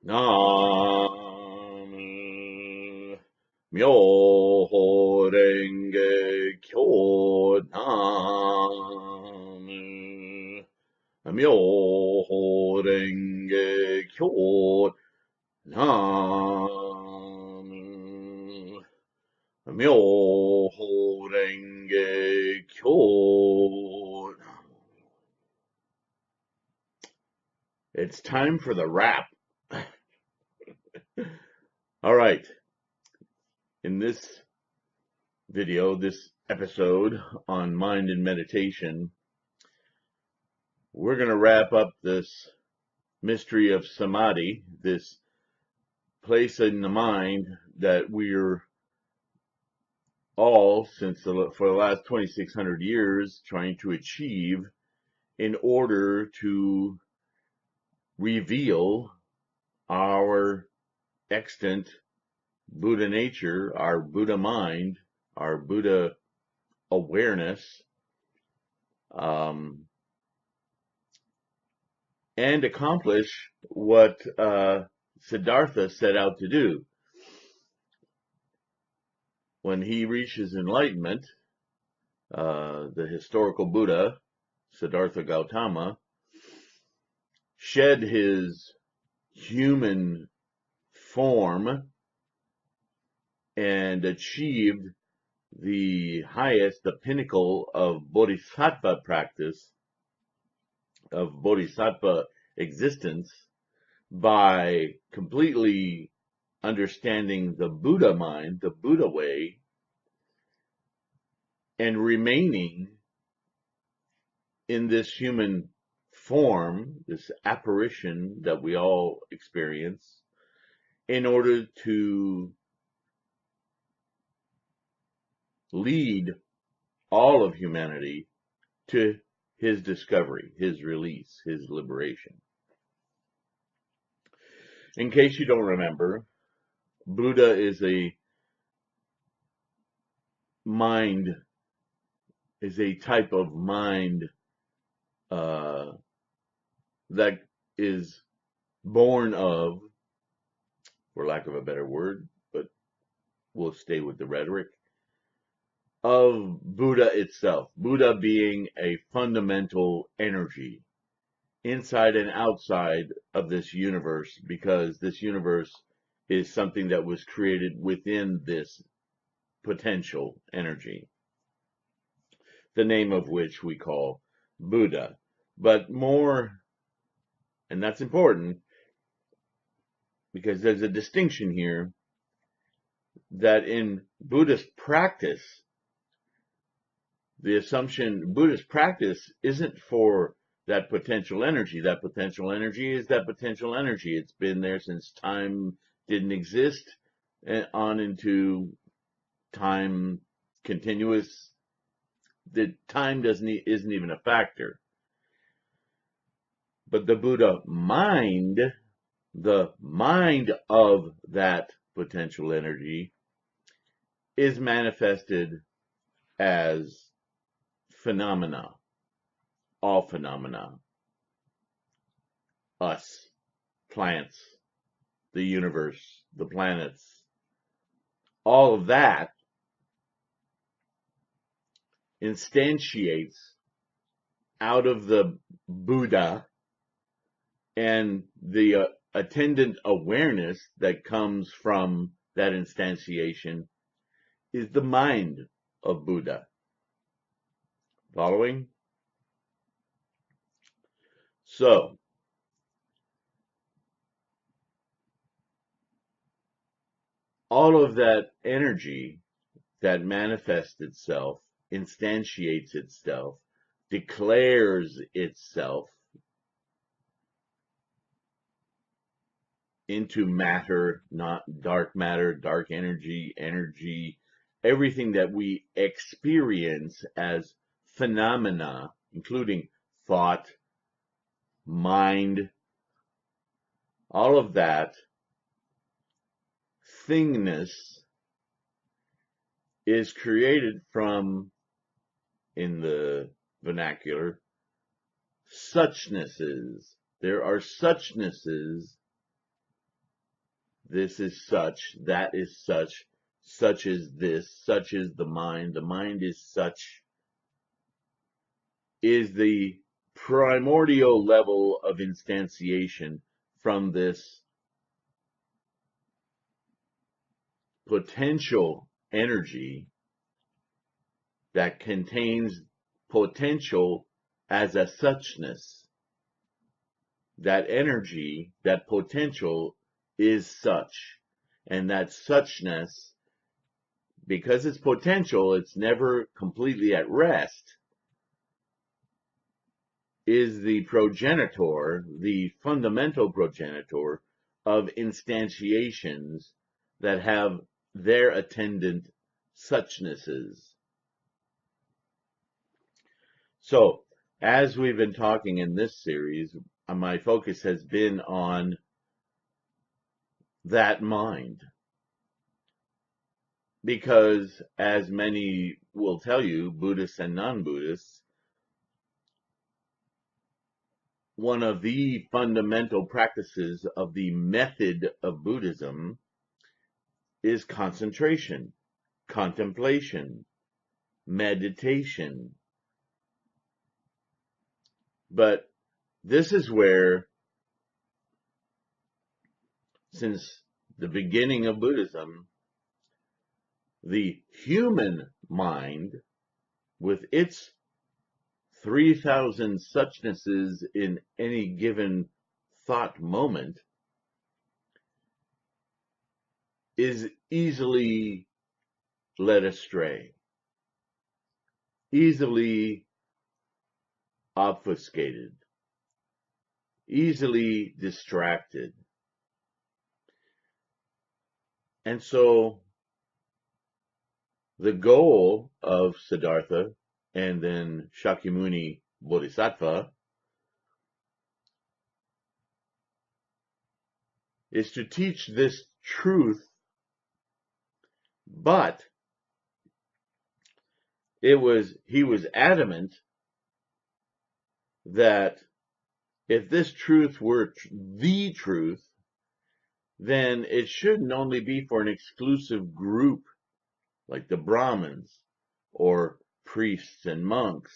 Nam Myoho Renge Kyo. Nam Myoho Renge Kyo. Nam Myoho Renge Kyo. It's time for the wrap. All right. In this video, this episode on mind and meditation, we're going to wrap up this mystery of Samadhi, this place in the mind that we're all, for the last 2,600 years, trying to achieve in order to reveal our extant Buddha nature, our Buddha mind, our Buddha awareness, and accomplish what Siddhartha set out to do. When he reaches enlightenment, the historical Buddha, Siddhartha Gautama, shed his human form and achieved the highest, the pinnacle of bodhisattva practice, of bodhisattva existence, by completely understanding the Buddha mind, the Buddha way, and remaining in this human form, this apparition that we all experience, in order to lead all of humanity to his discovery, his release, his liberation. In case you don't remember, Buddha is a mind, is a type of mind that is born of, for lack of a better word, but we'll stay with the rhetoric, of Buddha itself. Buddha being a fundamental energy inside and outside of this universe, because this universe is something that was created within this potential energy, the name of which we call Buddha. But more, and that's important, because there's a distinction here that in Buddhist practice, the assumption, Buddhist practice isn't for that potential energy. That potential energy is that potential energy. It's been there since time didn't exist, and on into time continuous. The time isn't even a factor. But the Buddha mind, the mind of that potential energy, is manifested as phenomena, all phenomena, us, plants, the universe, the planets, all of that instantiates out of the Buddha, and the attendant awareness that comes from that instantiation is the mind of Buddha. Following? So, all of that energy that manifests itself, instantiates itself, declares itself into matter, not dark matter, dark energy, everything that we experience as phenomena, including thought, mind, all of that thingness is created from, in the vernacular, suchnesses. There are suchnesses this is such, that is such is this, such is the mind is such, is the primordial level of instantiation from this potential energy that contains potential as a suchness. That energy, that potential is such. And that suchness, because it's potential, it's never completely at rest, is the progenitor, the fundamental progenitor of instantiations that have their attendant suchnesses. So, as we've been talking in this series, my focus has been on that mind. Because, as many will tell you, Buddhists and non-Buddhists, one of the fundamental practices of the method of Buddhism is concentration, contemplation, meditation. But this is where, since the beginning of Buddhism, the human mind, with its 3,000 suchnesses in any given thought moment, is easily led astray, easily obfuscated, easily distracted. And so the goal of Siddhartha and then Shakyamuni Bodhisattva is to teach this truth, but he was adamant that if this truth were the truth, then it shouldn't only be for an exclusive group like the Brahmins or priests and monks.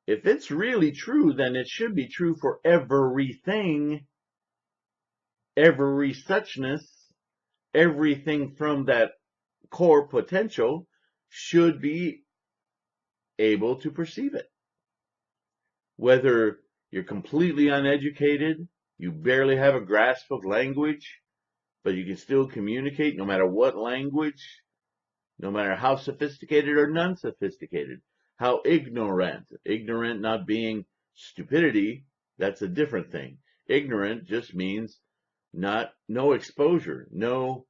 If it's really true, then it should be true for everything, every suchness, everything from that core potential should be able to perceive it. Whether you're completely uneducated, you barely have a grasp of language, but you can still communicate no matter what language, no matter how sophisticated or non-sophisticated, how ignorant not being stupidity, that's a different thing. Ignorant just means no exposure, no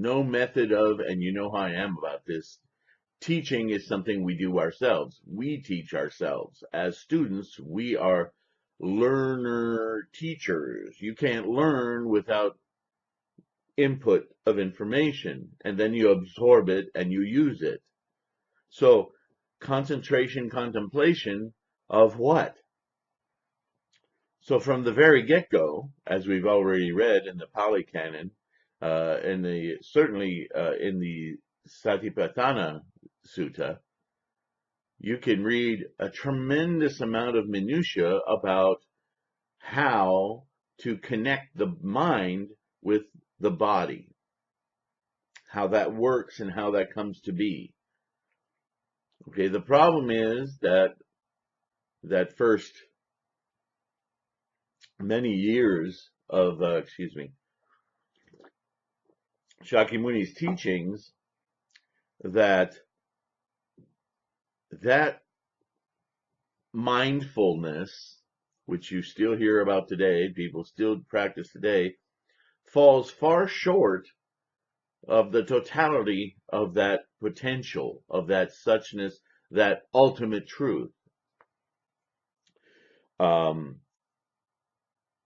method of, and you know how I am about this, teaching is something we do ourselves. We teach ourselves. As students, we are learner teachers. You can't learn without input of information, and then you absorb it and you use it. So concentration, contemplation of what? So from the very get-go, as we've already read in the Pali Canon, certainly in the Satipatthana Sutta, you can read a tremendous amount of minutia about how to connect the mind with the body, how that works and how that comes to be. Okay, the problem is that first many years of Shakyamuni's teachings, that mindfulness, which you still hear about today, people still practice today, falls far short of the totality of that potential, of that suchness, that ultimate truth.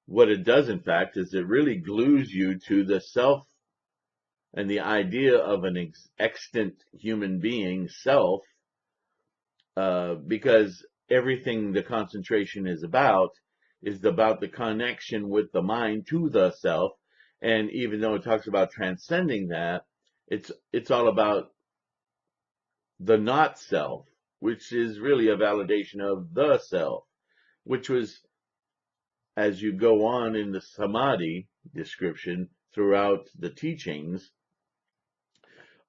What it does, in fact, is it really glues you to the self and the idea of an extant human being, self, because everything the concentration is about is about the connection with the mind to the self. And even though it talks about transcending that, it's all about the not self, which is really a validation of the self, which was, as you go on in the Samadhi description throughout the teachings,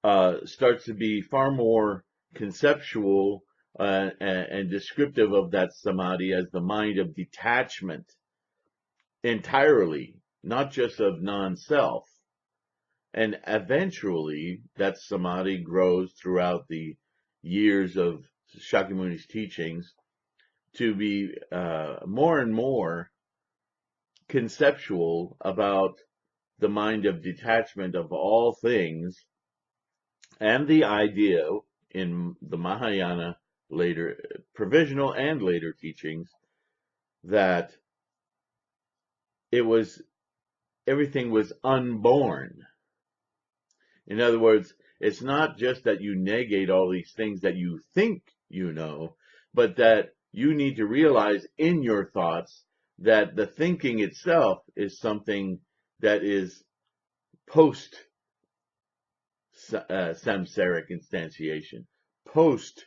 starts to be far more conceptual and descriptive of that Samadhi as the mind of detachment entirely, not just of non-self. And eventually, that Samadhi grows throughout the years of Shakyamuni's teachings to be more and more conceptual about the mind of detachment of all things, and the idea in the Mahayana later provisional and later teachings that it was everything was unborn. In other words, it's not just that you negate all these things that you think you know, but that you need to realize in your thoughts that the thinking itself is something that is post samsaric instantiation, post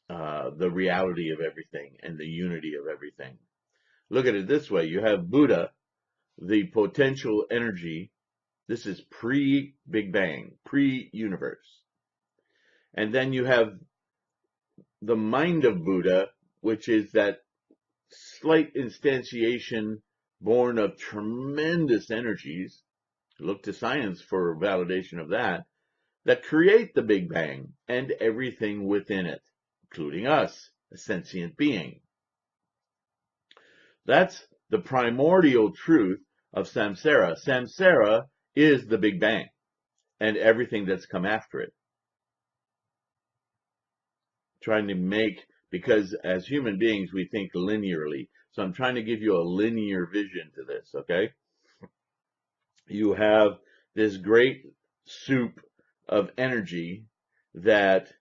the reality of everything and the unity of everything. Look at it this way. You have Buddha, the potential energy. This is pre-Big Bang, pre-universe. And then you have the mind of Buddha, which is that slight instantiation born of tremendous energies. Look to science for validation of that, that create the Big Bang and everything within it, including us, a sentient being. That's the primordial truth of samsara. Samsara is the Big Bang and everything that's come after it. Trying to make, because as human beings, we think linearly. So I'm trying to give you a linear vision to this, okay? You have this great soup of energy that,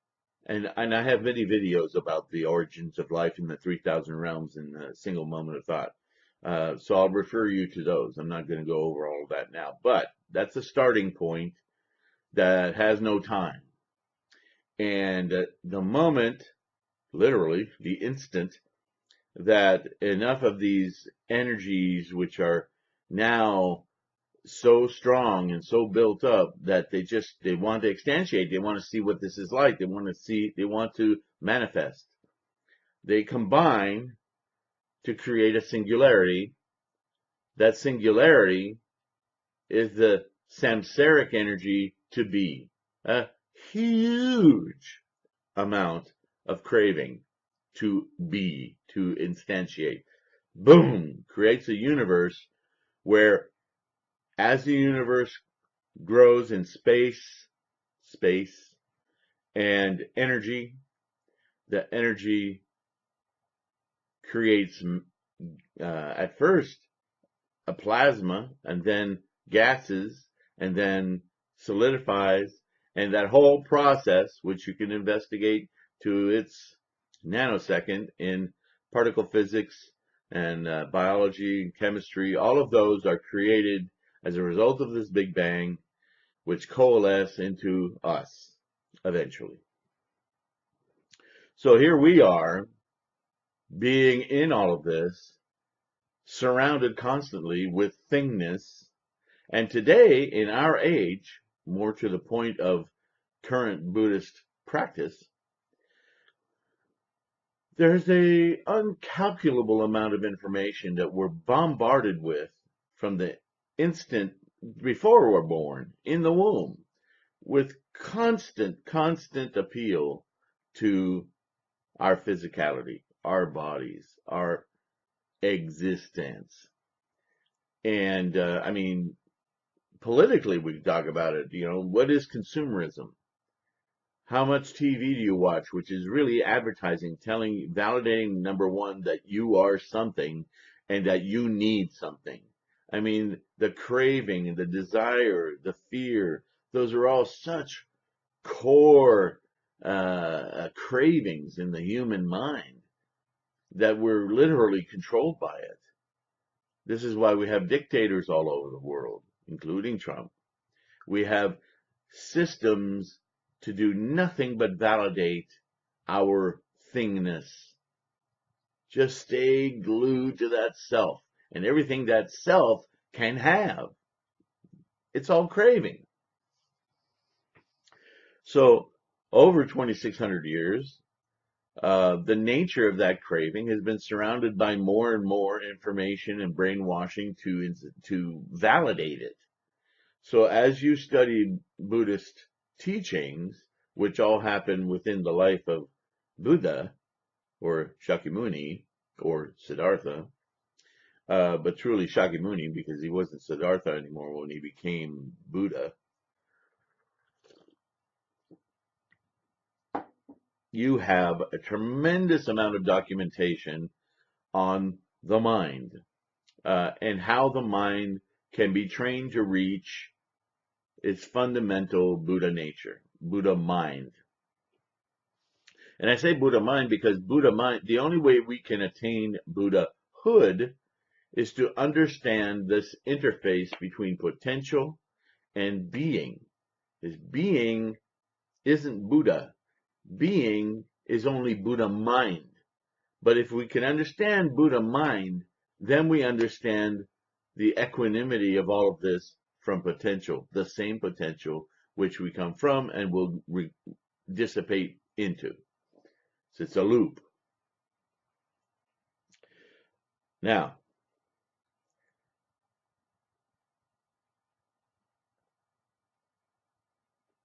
and I have many videos about the origins of life in the 3,000 realms in a single moment of thought. So I'll refer you to those. I'm not going to go over all of that now, but that's a starting point that has no time. And the moment, literally the instant, that enough of these energies, which are now so strong and so built up that they want to instantiate, they want to see what this is like, they want to manifest. They combine to create a singularity. That singularity is the samsaric energy to be. A huge amount of craving to be, to instantiate. Boom! Creates a universe where, as the universe grows in space, and energy, the energy creates, at first, a plasma, and then gases, and then solidifies, and that whole process, which you can investigate to its nanosecond in particle physics and biology, chemistry, all of those are created as a result of this Big Bang, which coalesce into us eventually. So here we are, being in all of this, surrounded constantly with thingness. And today, in our age, more to the point of current Buddhist practice, there's a uncalculable amount of information that we're bombarded with from the instant before we're born, in the womb, with constant appeal to our physicality, our bodies, our existence. And I mean, politically, we talk about it. What is consumerism? How much TV do you watch? Which is really advertising, validating, number one, that you are something and that you need something. I mean, the craving and the desire, the fear, those are all such core cravings in the human mind. that we're literally controlled by it. This is why we have dictators all over the world, including Trump. We have systems to do nothing but validate our thingness. Just stay glued to that self and everything that self can have. It's all craving. So over 2,600 years, the nature of that craving has been surrounded by more and more information and brainwashing to validate it. So as you study Buddhist teachings, which all happen within the life of Buddha or Shakyamuni or Siddhartha, but truly Shakyamuni because he wasn't Siddhartha anymore when he became Buddha, you have a tremendous amount of documentation on the mind and how the mind can be trained to reach its fundamental Buddha nature, Buddha mind. And I say Buddha mind because Buddha mind, the only way we can attain Buddhahood is to understand this interface between potential and being. This being isn't Buddha. Being is only Buddha mind. But if we can understand Buddha mind, then we understand the equanimity of all of this from potential, the same potential which we come from and will dissipate into. So it's a loop. Now,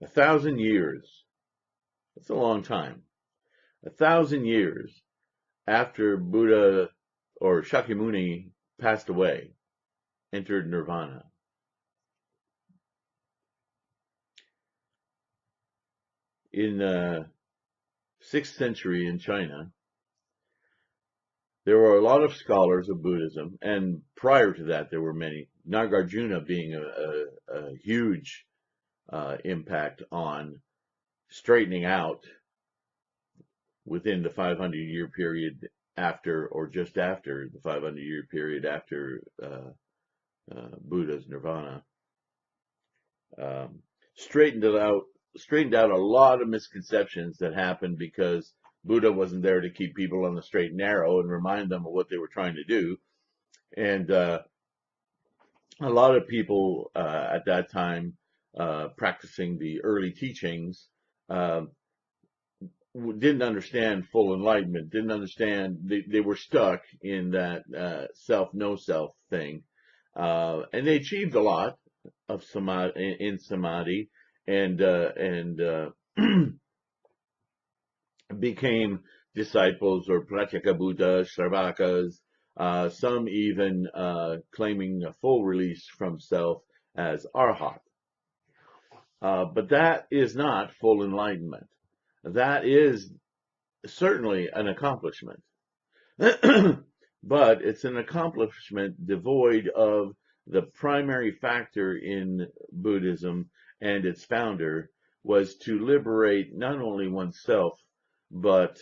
a 1,000 years, that's a long time. 1,000 years after Buddha or Shakyamuni passed away, entered nirvana. In the 6th century in China, there were a lot of scholars of Buddhism, and prior to that, there were many. Nagarjuna being a huge impact on straightening out within the 500-year period after, or just after the 500-year period after Buddha's nirvana, straightened out a lot of misconceptions that happened because Buddha wasn't there to keep people on the straight and narrow and remind them of what they were trying to do. And a lot of people at that time practicing the early teachings didn't understand full enlightenment, didn't understand, they were stuck in that self, no self thing. And they achieved a lot of samadhi, in samadhi, and became disciples or pratyeka Buddha, Shravakas, some even claiming a full release from self as arhat. But that is not full enlightenment. That is certainly an accomplishment. But it's an accomplishment devoid of the primary factor in Buddhism and its founder was to liberate not only oneself, but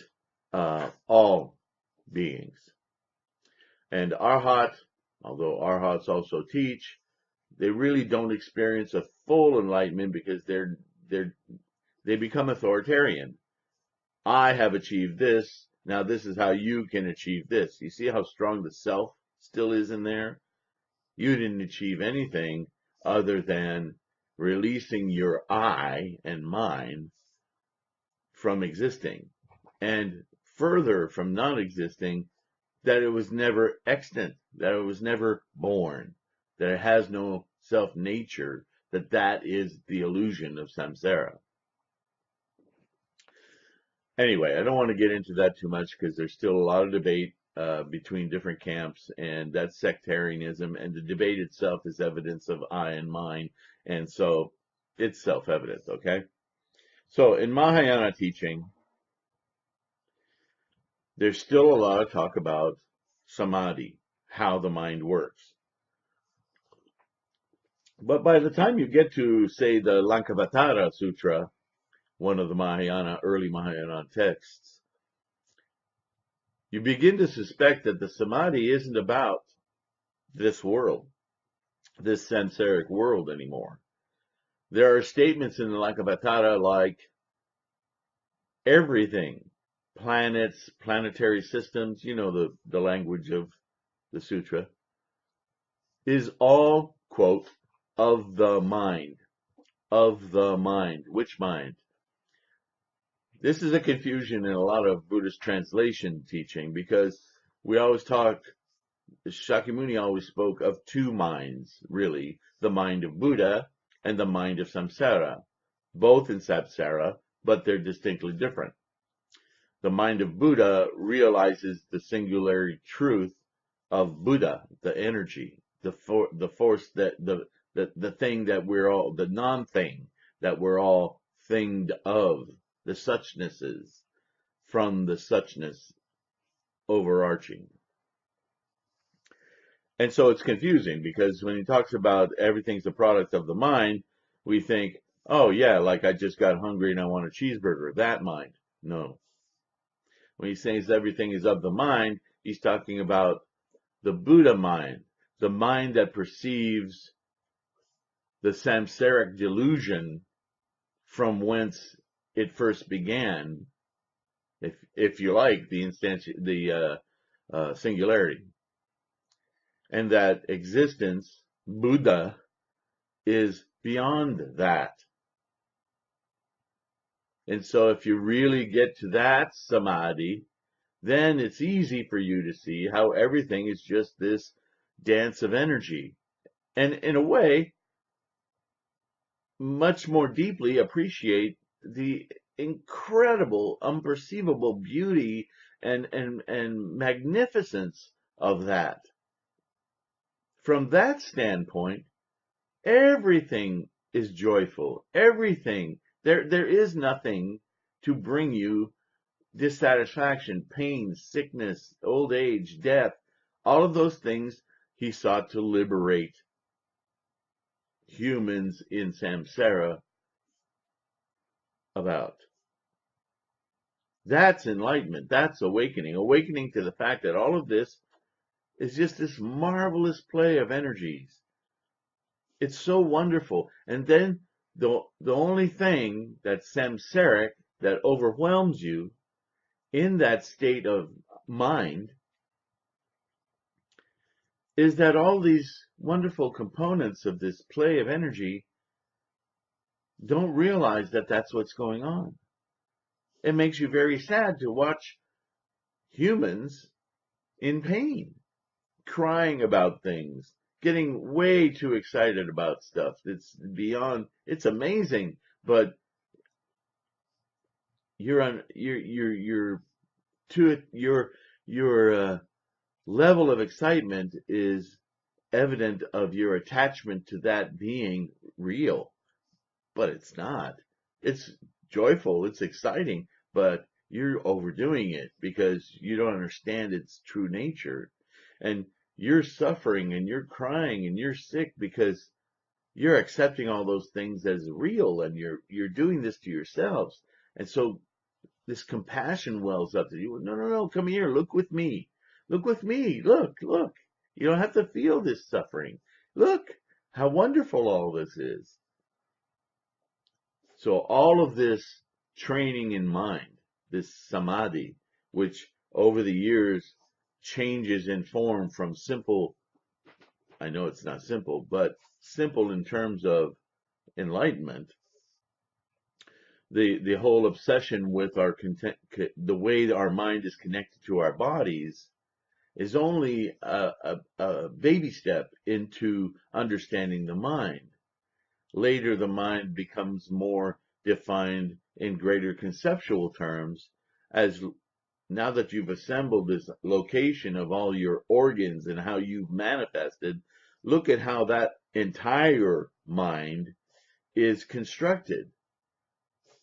all beings. And arhat, although arhats also teach, they really don't experience a full enlightenment because they become authoritarian. I have achieved this. Now this is how you can achieve this. You see how strong the self still is in there? You didn't achieve anything other than releasing your I and mine from existing, and further from non-existing, that it was never extant, that it was never born, that it has no self-nature, that is the illusion of samsara. Anyway, I don't want to get into that too much because there's still a lot of debate between different camps, and that's sectarianism, and the debate itself is evidence of I and mine, and so it's self-evident, okay? So in Mahayana teaching, there's still a lot of talk about samadhi, how the mind works. But by the time you get to, say, the Lankavatara Sutra, one of the early Mahayana texts, you begin to suspect that the Samadhi isn't about this world, this samsaric world anymore. There are statements in the Lankavatara like everything, planets, planetary systems, you know the language of the sutra, is all, quote, of the mind. Of the mind. Which mind? This is a confusion in a lot of Buddhist translation teaching because we always talk, Shakyamuni always spoke of two minds, really, the mind of Buddha and the mind of samsara, both in samsara, but they're distinctly different. The mind of Buddha realizes the singularity truth of Buddha, the energy, the force that the thing that we're all, the non-thing that we're all thinged of, the suchnesses from the suchness overarching. And so it's confusing because when he talks about everything's a product of the mind, we think, oh yeah, like I just got hungry and I want a cheeseburger, that mind. No. When he says everything is of the mind, he's talking about the Buddha mind, the mind that perceives the samsaric delusion from whence it first began, if you like, the singularity, and that existence, Buddha, is beyond that. And so if you really get to that samadhi, then it's easy for you to see how everything is just this dance of energy. And in a way, much more deeply appreciate the incredible, unperceivable beauty and magnificence of that. From that standpoint, everything is joyful. Everything. There is nothing to bring you dissatisfaction, pain, sickness, old age, death. All of those things he sought to liberate humans in samsara about. That's enlightenment. That's awakening. Awakening to the fact that all of this is just this marvelous play of energies. It's so wonderful. And then the only thing that's samsaric, that overwhelms you in that state of mind, is that all these wonderful components of this play of energy don't realize that that's what's going on. It makes you very sad to watch humans in pain, crying about things, getting way too excited about stuff. It's beyond, it's amazing, but your level of excitement is evident of your attachment to that being real, but it's not. It's joyful, it's exciting, but you're overdoing it because you don't understand its true nature. And you're suffering and you're crying and you're sick because you're accepting all those things as real, and you're doing this to yourselves. And so this compassion wells up to you. No, no, no, come here, look with me. Look with me. Look, look. You don't have to feel this suffering. Look how wonderful all this is. So all of this training in mind, this samadhi, which over the years changes in form from simple, I know it's not simple, but simple in terms of enlightenment, the whole obsession with the way our mind is connected to our bodies is only a baby step into understanding the mind. Later, the mind becomes more defined in greater conceptual terms, as now that you've assembled this location of all your organs and how you've manifested, look at how that entire mind is constructed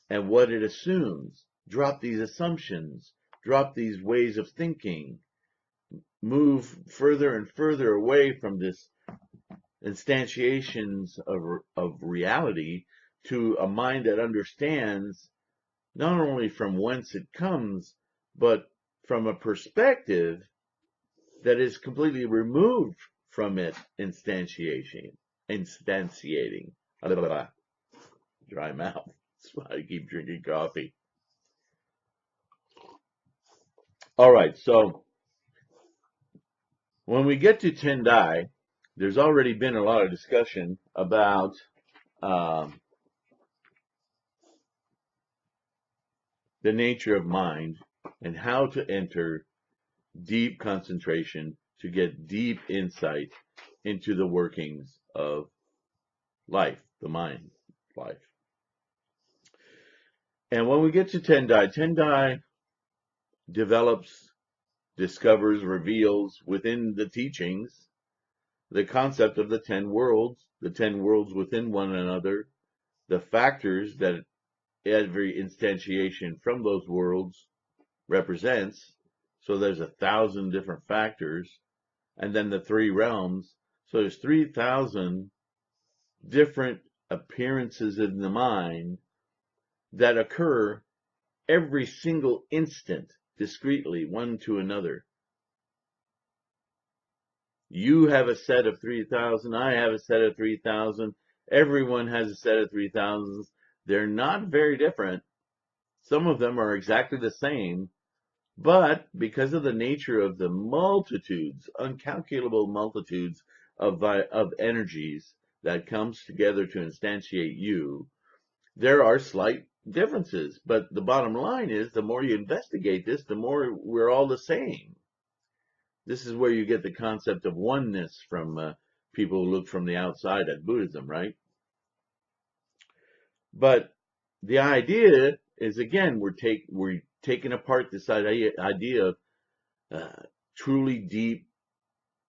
and what it assumes. Drop these assumptions, drop these ways of thinking, move further and further away from this instantiations of reality to a mind that understands not only from whence it comes, but from a perspective that is completely removed from it instantiating. Blah, blah, blah. Dry mouth. That's why I keep drinking coffee. All right, so when we get to TienTai, there's already been a lot of discussion about the nature of mind and how to enter deep concentration to get deep insight into the workings of life, the mind, life. And when we get to TienTai develops, discovers, reveals within the teachings the concept of the 10 worlds within one another, the factors that every instantiation from those worlds represents. So there's 1,000 different factors, and then the 3 realms. So there's 3,000 different appearances in the mind that occur every single instant, discretely, one to another. You have a set of 3,000, I have a set of 3,000, everyone has a set of 3,000s. They're not very different. Some of them are exactly the same, but because of the nature of the multitudes, uncalculable multitudes of energies that comes together to instantiate you, there are slight differences. But the bottom line is, the more you investigate this, the more we're all the same. This is where you get the concept of oneness from people who look from the outside at Buddhism, right? But the idea is, again, we're taking apart this idea of truly deep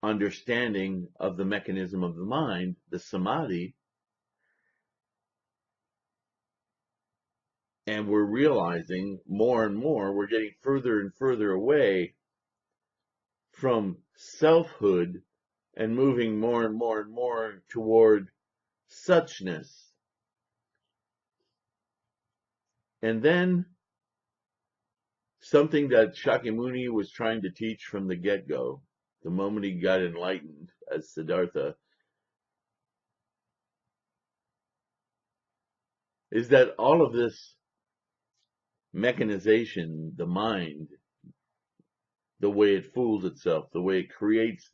understanding of the mechanism of the mind, the Samadhi, and we're realizing more and more we're getting further and further away from selfhood and moving more and more and more toward suchness. And then something that Shakyamuni was trying to teach from the get-go, the moment he got enlightened as Siddhartha, is that all of this mechanization, the mind, the way it fools itself, the way it creates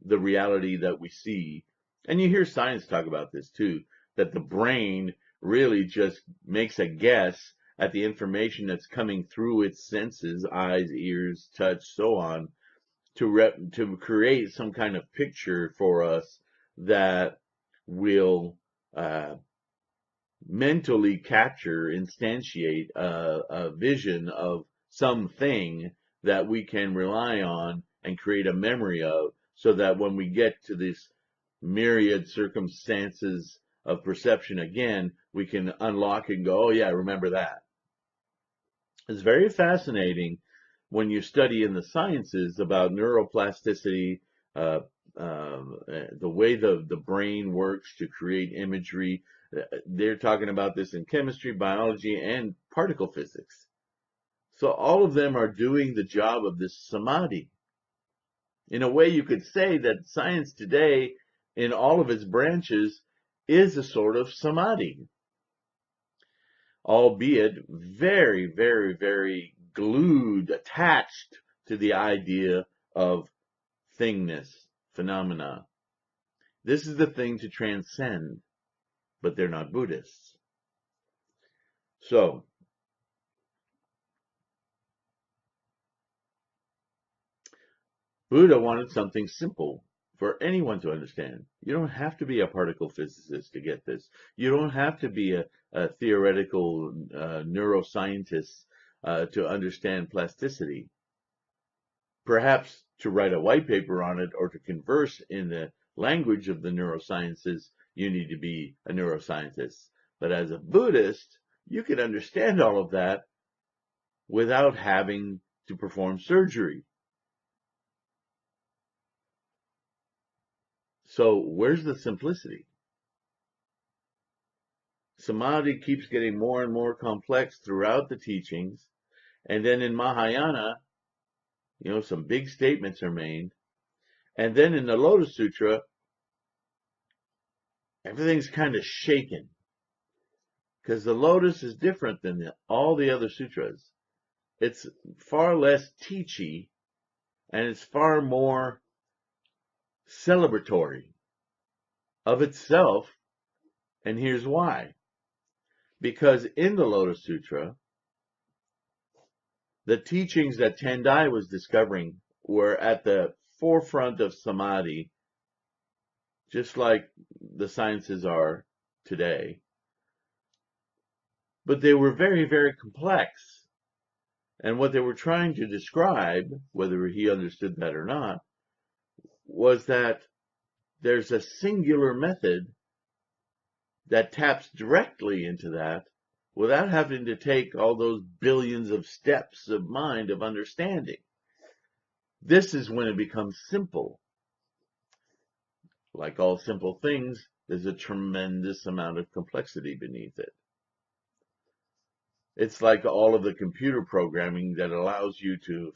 the reality that we see, and you hear science talk about this too, that the brain really just makes a guess at the information that's coming through its senses, eyes, ears, touch, so on, to create some kind of picture for us that will mentally capture, instantiate a vision of something that we can rely on and create a memory of, so that when we get to this myriad circumstances of perception again, we can unlock and go, oh yeah, remember that. It's very fascinating when you study in the sciences about neuroplasticity, uh, the way the brain works to create imagery. They're talking about this in chemistry, biology, and particle physics. So all of them are doing the job of this samadhi. In a way, you could say that science today, in all of its branches, is a sort of samadhi, albeit very, very, very glued, attached to the idea of thingness, phenomena. This is the thing to transcend, but they're not Buddhists. So, Buddha wanted something simple for anyone to understand. You don't have to be a particle physicist to get this. You don't have to be a theoretical neuroscientist to understand plasticity. Perhaps to write a white paper on it or to converse in the language of the neurosciences, you need to be a neuroscientist. But as a Buddhist, you can understand all of that without having to perform surgery. So where's the simplicity? Samadhi keeps getting more and more complex throughout the teachings. And then in Mahayana, Some big statements are made. And then in the Lotus Sutra, everything's kind of shaken. Because the Lotus is different than all the other sutras. It's far less teachy, and it's far more celebratory of itself. And here's why. Because in the Lotus Sutra, the teachings that TienTai was discovering were at the forefront of Samadhi, just like the sciences are today. But they were very, very complex. And what they were trying to describe, whether he understood that or not, was that there's a singular method that taps directly into that without having to take all those billions of steps of mind of understanding. This is when it becomes simple. Like all simple things, there's a tremendous amount of complexity beneath it. It's like all of the computer programming that allows you to,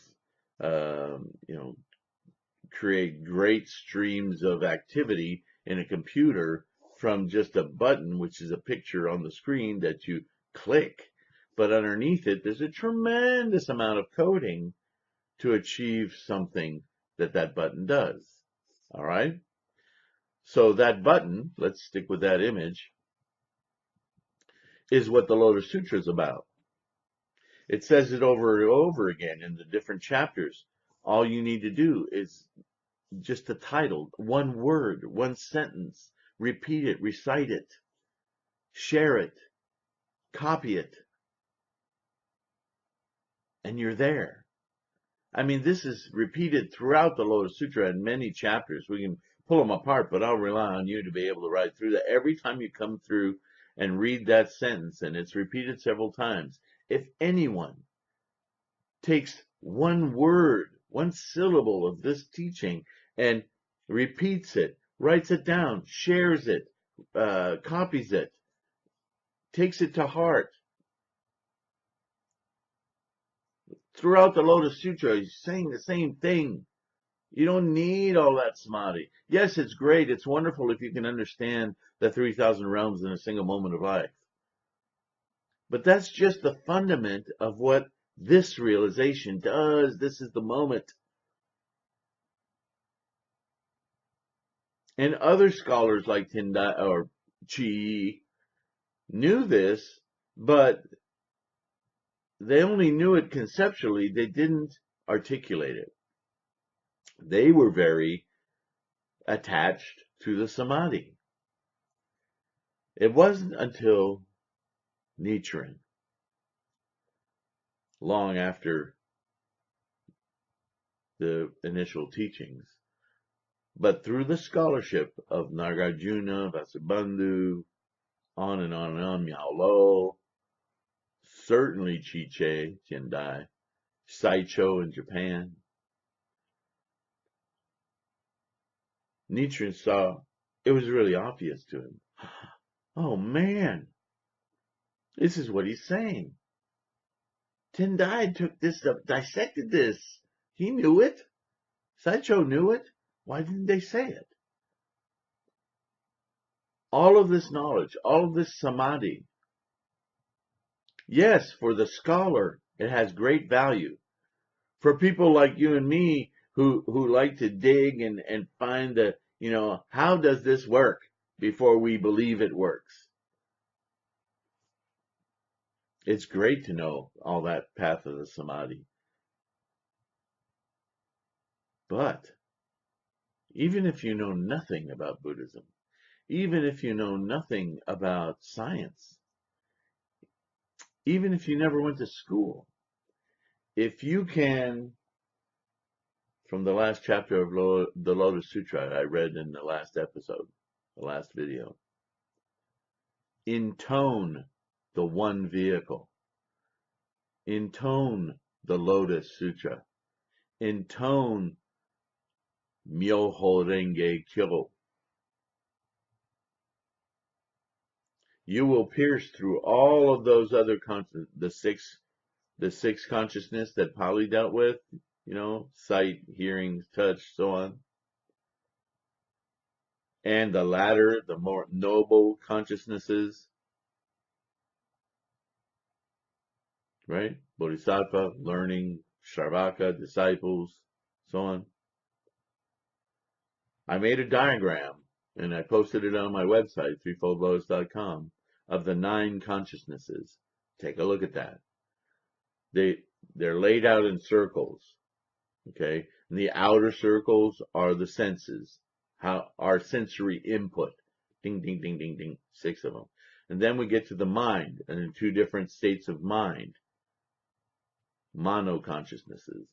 create great streams of activity in a computer from just a button, which is a picture on the screen that you click. But underneath it, there's a tremendous amount of coding to achieve something that button does. All right? So that button, let's stick with that image, is what the Lotus Sutra is about. It says it over and over again in the different chapters. All you need to do is just the title, one word, one sentence, repeat it, recite it, share it, copy it, and you're there. I mean, this is repeated throughout the Lotus Sutra in many chapters. We can pull them apart, but I'll rely on you to be able to ride through that. Every time you come through and read that sentence, and it's repeated several times, if anyone takes one word, one syllable of this teaching and repeats it, writes it down, shares it, copies it, takes it to heart. Throughout the Lotus Sutra, he's saying the same thing. You don't need all that samadhi. Yes, it's great. It's wonderful if you can understand the 3,000 realms in a single moment of life. But that's just the fundament of what this realization does. This is the moment. And other scholars like TienTai or Chiyi knew this, but they only knew it conceptually. They didn't articulate it. They were very attached to the Samadhi. It wasn't until Nichiren, long after the initial teachings, but through the scholarship of Nagarjuna, Vasubandhu, on and on and on, Miao Lo, certainly Chiche, TienTai, Saicho in Japan, Nichiren saw it was really obvious to him. Oh man, this is what he's saying. TienTai took this up, dissected this. He knew it. Saicho knew it. Why didn't they say it? All of this knowledge, all of this samadhi, yes, for the scholar, it has great value. For people like you and me who like to dig and find the, how does this work before we believe it works? It's great to know all that path of the samadhi. But even if you know nothing about Buddhism, even if you know nothing about science, even if you never went to school, if you can, from the last chapter of the Lotus Sutra I read in the last episode, the last video, intone the one vehicle, intone the Lotus Sutra, intone Myoho Renge Kyo. You will pierce through all of those other the six consciousness that Pali dealt with, sight, hearing, touch, so on. And the latter, the more noble consciousnesses, right? Bodhisattva, learning, Sravaka, disciples, so on. I made a diagram and I posted it on my website, threefoldlotus.com, of the 9 consciousnesses. Take a look at that. They're laid out in circles, okay? And the outer circles are the senses, our sensory input. Ding, ding, ding, ding, ding, 6 of them. And then we get to the mind, and in 2 different states of mind, mono consciousnesses.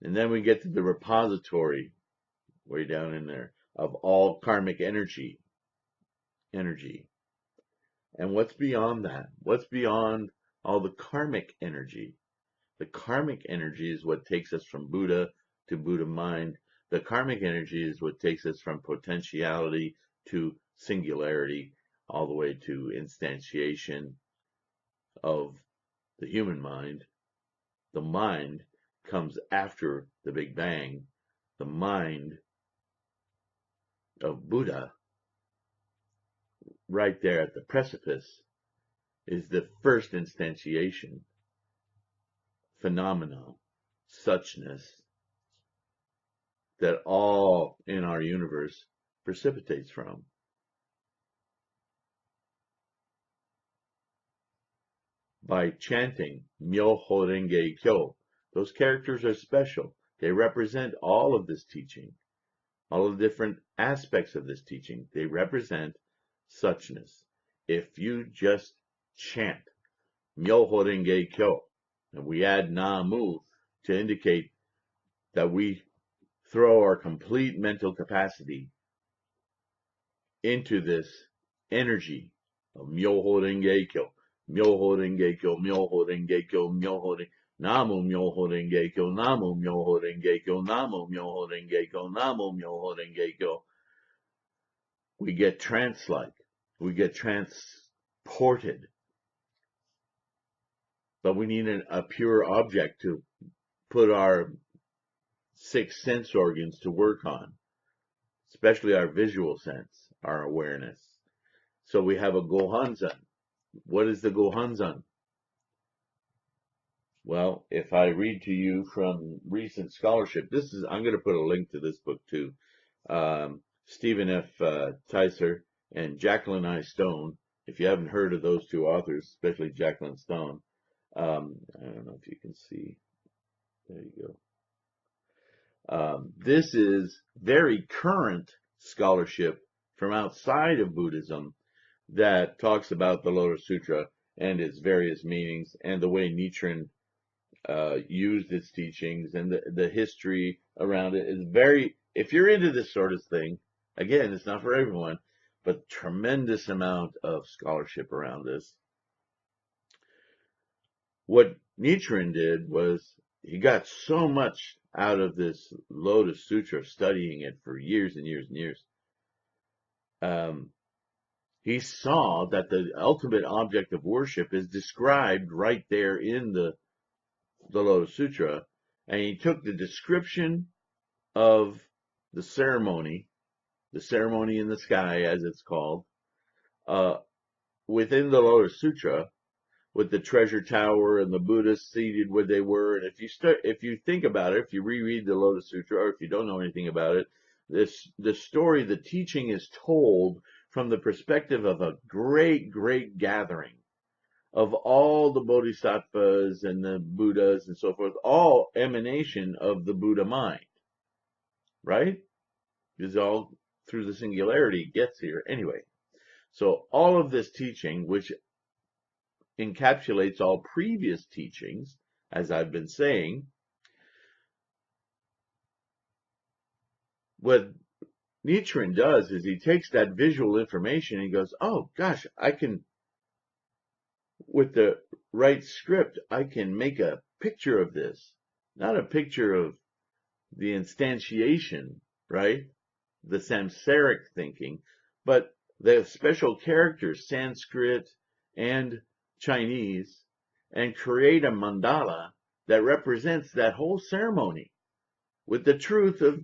And then we get to the repository, way down in there, of all karmic energy. And what's beyond that? What's beyond all the karmic energy? The karmic energy is what takes us from Buddha to Buddha mind. The karmic energy is what takes us from potentiality to singularity, all the way to instantiation of the human mind. The mind comes after the Big Bang. The mind of Buddha, right there at the precipice, is the first instantiation, phenomenon, suchness, that all in our universe precipitates from. By chanting Myoho Renge Kyo, those characters are special. They represent all of this teaching, all the different aspects of this teaching. They represent suchness. If you just chant Myoho Renge Kyo, and we add Namu to indicate that we throw our complete mental capacity into this energy of Myoho Renge Kyo, Myoho Renge Kyo, Myoho Renge Kyo, Myoho Renge Namu Myoho Renge Kyo, Namu Myoho Renge Kyo, Namu Myoho Renge Kyo, Namu Myoho Renge Kyo. We get trance-like. We get transported. But we need a pure object to put our 6 sense organs to work on, especially our visual sense, our awareness. So we have a Gohanzan. What is the Gohanzan? Well, if I read to you from recent scholarship, I'm going to put a link to this book too. Stephen F. Tyser and Jacqueline I. Stone. If you haven't heard of those 2 authors, especially Jacqueline Stone, I don't know if you can see. There you go. This is very current scholarship from outside of Buddhism that talks about the Lotus Sutra and its various meanings and the way Nichiren used its teachings, and the history around it is very, if you're into this sort of thing, again, it's not for everyone, but tremendous amount of scholarship around this. What Nichiren did was he got so much out of this Lotus Sutra, studying it for years and years and years. He saw that the ultimate object of worship is described right there in the Lotus Sutra, and he took the description of the ceremony in the sky, as it's called, within the Lotus Sutra, with the treasure tower and the Buddhists seated where they were. And if you think about it, if you reread the Lotus Sutra, or if you don't know anything about it, the teaching is told from the perspective of a great, great gathering of all the bodhisattvas and the Buddhas and so forth, all emanation of the Buddha mind, right? Because all through the singularity gets here anyway. So all of this teaching, which encapsulates all previous teachings, as I've been saying, what Nichiren does is he takes that visual information and he goes, oh gosh, I can, with the right script, I can make a picture of this. Not a picture of the instantiation, right? The samsaric thinking, but the special characters, Sanskrit and Chinese, and create a mandala that represents that whole ceremony with the truth of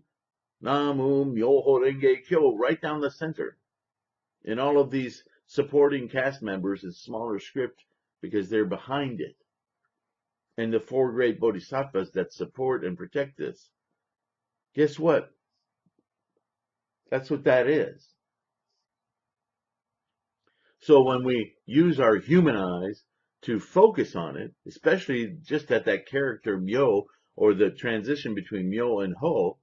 Namu Myoho Renge Kyo right down the center. And all of these supporting cast members in smaller script because they're behind it. And the four great bodhisattvas that support and protect this. Guess what? That's what that is. So when we use our human eyes to focus on it, especially just at that character Myo, or the transition between Myo and Ho,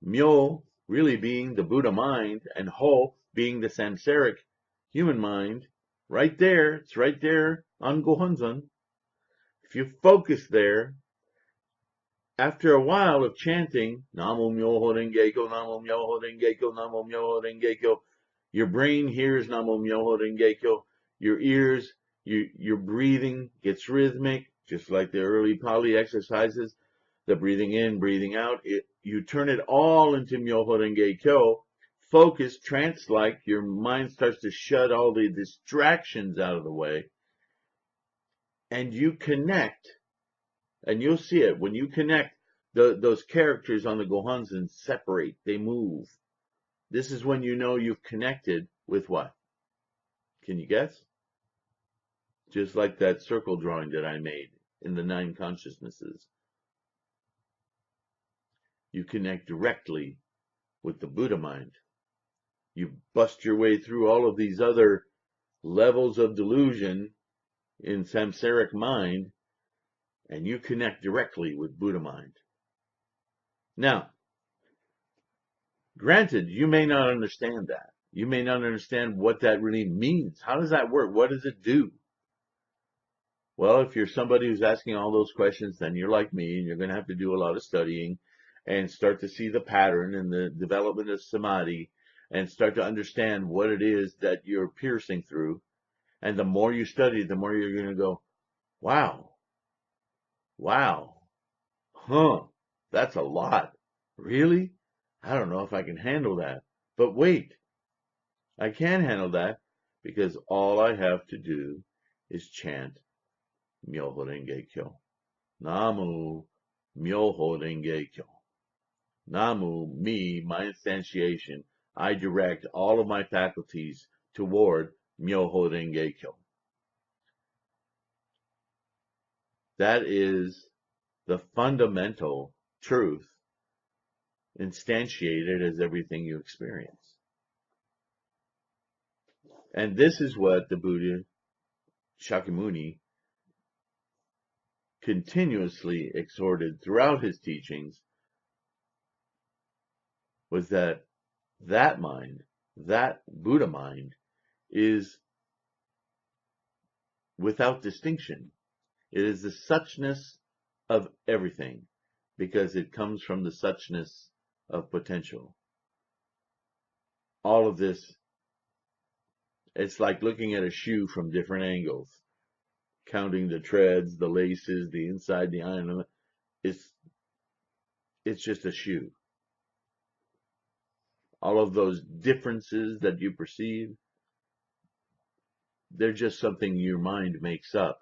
Myo really being the Buddha mind and Ho being the samsaric human mind, right there, it's right there on Gohonzon. If you focus there, after a while of chanting Namo Myoho Renge Kyo, Namo Myoho Renge Kyo, Namo Myoho Renge Kyo, your brain hears Namo Myoho Renge Kyo, your ears, your breathing gets rhythmic, just like the early Pali exercises, the breathing in, breathing out. You turn it all into Myoho Renge Kyo, focus, trance-like, your mind starts to shut all the distractions out of the way, and you connect. And you'll see it when you connect. Those characters on the Gohonzon separate, they move. This is when you know you've connected with what? Can you guess? Just like that circle drawing that I made in the 9 consciousnesses. You connect directly with the Buddha mind. You bust your way through all of these other levels of delusion in samsaric mind, and you connect directly with Buddha mind. Now, granted, you may not understand that. You may not understand what that really means. How does that work? What does it do? Well, if you're somebody who's asking all those questions, then you're like me, and you're going to have to do a lot of studying and start to see the pattern and the development of Samadhi and start to understand what it is that you're piercing through. And the more you study, the more you're going to go, wow, that's a lot. Really? I don't know if I can handle that. But wait, I can handle that because all I have to do is chant Myoho Renge Kyo. Namu Myoho Renge Kyo. Namu, me, my instantiation. I direct all of my faculties toward Myoho Renge Kyo. That is the fundamental truth instantiated as everything you experience. And this is what the Buddha Shakyamuni continuously exhorted throughout his teachings, was that mind, that Buddha mind, is without distinction. It is the suchness of everything, because it comes from the suchness of potential. All of this, it's like looking at a shoe from different angles, counting the treads, the laces, the inside, the iron. It's just a shoe. All of those differences that you perceive, they're just something your mind makes up.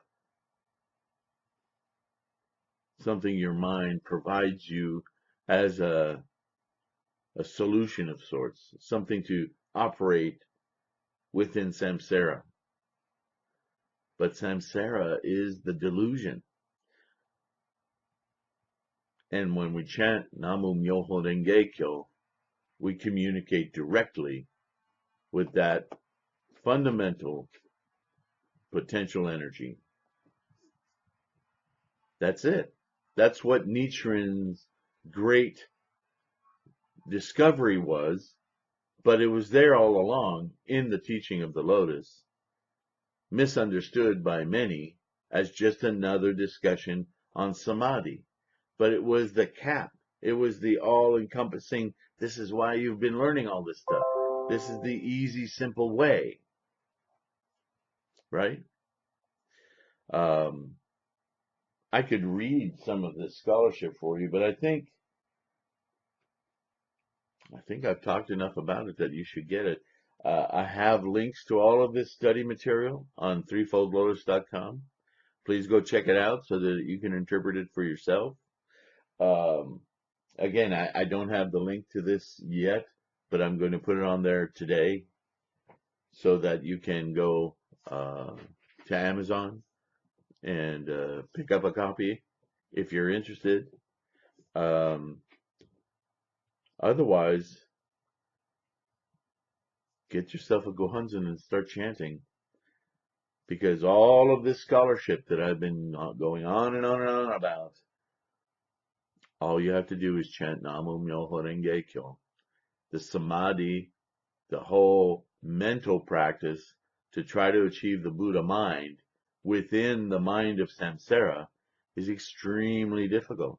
Something your mind provides you as a solution of sorts, something to operate within samsara. But samsara is the delusion. And when we chant Namu Myoho Renge Kyo, we communicate directly with that fundamental potential energy. That's it. That's what Nichiren's great discovery was, but it was there all along in the teaching of the Lotus, misunderstood by many as just another discussion on Samadhi. But it was the cap. It was the all-encompassing, this is why you've been learning all this stuff. This is the easy, simple way. Right? I could read some of this scholarship for you, but I think I've talked enough about it that you should get it. I have links to all of this study material on threefoldlotus.com. Please go check it out so that you can interpret it for yourself. Um, Again, I don't have the link to this yet, but I'm going to put it on there today so that you can go to Amazon and pick up a copy if you're interested. Um, Otherwise, get yourself a Gohonzon and start chanting, because all of this scholarship that I've been going on and on and on about, all you have to do is chant Namu Myoho Renge Kyo. The Samadhi, the whole mental practice to try to achieve the Buddha mind within the mind of samsara is extremely difficult.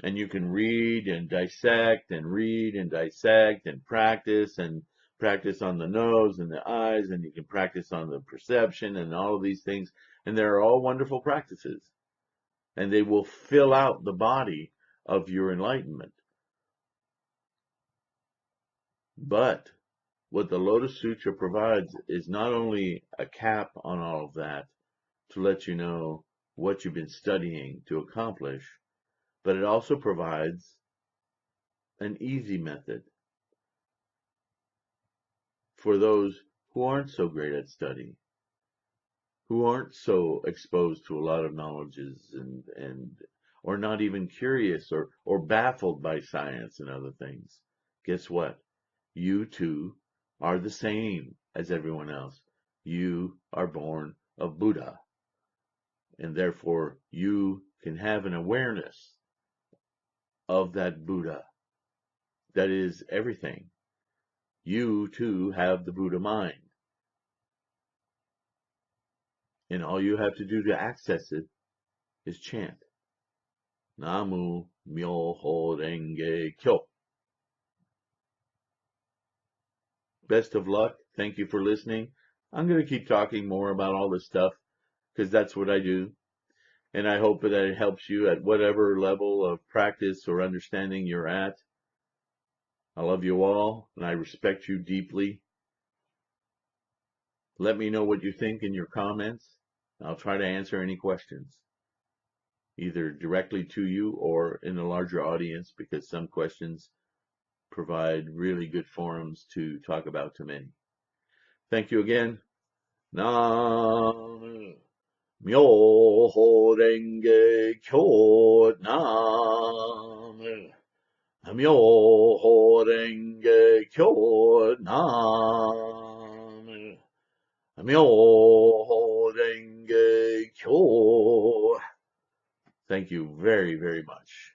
And you can read and dissect and read and dissect and practice on the nose and the eyes, and you can practice on the perception and all of these things. And they're all wonderful practices, and they will fill out the body of your enlightenment. But what the Lotus Sutra provides is not only a cap on all of that to let you know what you've been studying to accomplish, but it also provides an easy method for those who aren't so great at study, who aren't so exposed to a lot of knowledges and or not even curious or baffled by science and other things. Guess what? You too are the same as everyone else. You are born of Buddha, and therefore you can have an awareness of that Buddha that is everything. You too have the Buddha mind, and all you have to do to access it is chant Namu Myoho Renge Kyo. Best of luck. Thank you for listening. I'm going to keep talking more about all this stuff because that's what I do. And I hope that it helps you at whatever level of practice or understanding you're at. I love you all, and I respect you deeply. Let me know what you think in your comments. I'll try to answer any questions, either directly to you or in a larger audience, because some questions provide really good forums to talk about to many. Thank you again. Nam Myoho Renge Kyo. Nam Myoho Renge Kyo. Nam Myoho Renge Kyo. Thank you very, very much.